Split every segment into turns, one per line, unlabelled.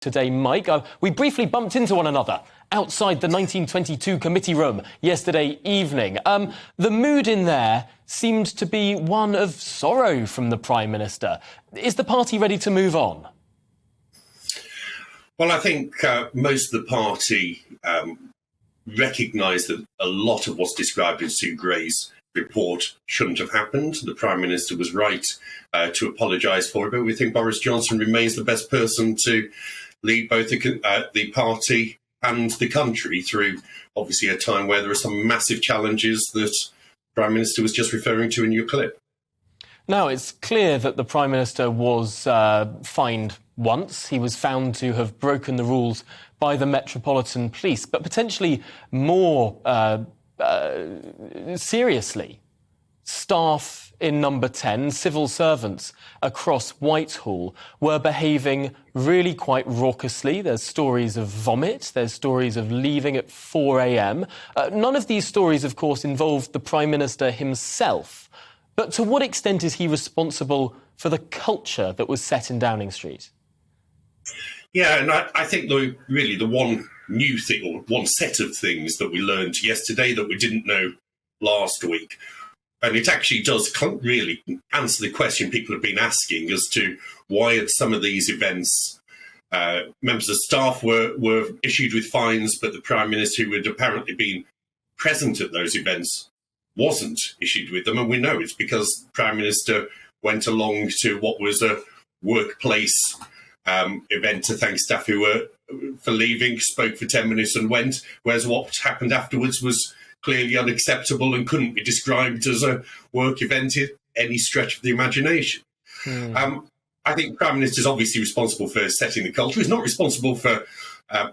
today, Mike. We briefly bumped into one another outside the 1922 committee room yesterday evening. The mood in there seemed to be one of sorrow from the Prime Minister. Is the party ready to move on?
Well, I think most of the party recognise that a lot of what's described in Sue Gray's report shouldn't have happened. The Prime Minister was right to apologise for it, but we think Boris Johnson remains the best person to lead both the party and the country through, obviously, a time where there are some massive challenges that the Prime Minister was just referring to in your clip.
Now, it's clear that the Prime Minister was fined once. He was found to have broken the rules by the Metropolitan Police, but potentially more seriously, staff in Number 10, civil servants across Whitehall, were behaving really quite raucously. There's stories of vomit, there's stories of leaving at 4 a.m. None of these stories, of course, involved the Prime Minister himself. But to what extent is he responsible for the culture that was set in Downing Street?
Yeah, and I think the one new thing, or one set of things that we learned yesterday that we didn't know last week, and it actually does really answer the question people have been asking as to why at some of these events members of staff were issued with fines, but the Prime Minister, who had apparently been present at those events, wasn't issued with them. And we know it's because the Prime Minister went along to what was a workplace event to thank staff who were for leaving, spoke for 10 minutes and went, whereas what happened afterwards was clearly unacceptable and couldn't be described as a work event in any stretch of the imagination. I think the Prime Minister is obviously responsible for setting the culture. He's not responsible for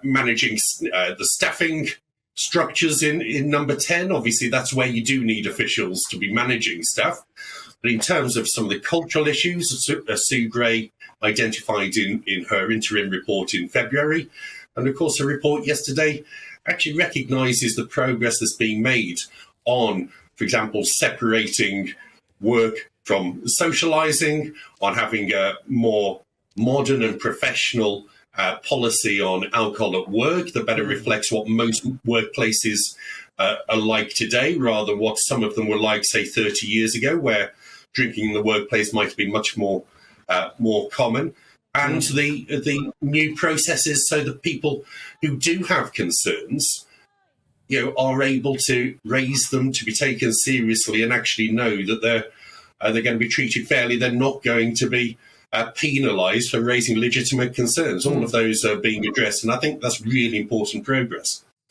managing the staffing structures in Number 10. Obviously, that's where you do need officials to be managing staff. But in terms of some of the cultural issues, Sue Gray identified in her interim report in February, and of course her report yesterday actually recognises the progress that's being made on, for example, separating work from socialising, on having a more modern and professional policy on alcohol at work that better reflects what most workplaces are like today, rather than what some of them were like, say, 30 years ago, where drinking in the workplace might have been much more common. And the new processes so that people who do have concerns, are able to raise them, to be taken seriously, and actually know that they're going to be treated fairly. They're not going to be penalised for raising legitimate concerns. All of those are being addressed, and I think that's really important progress.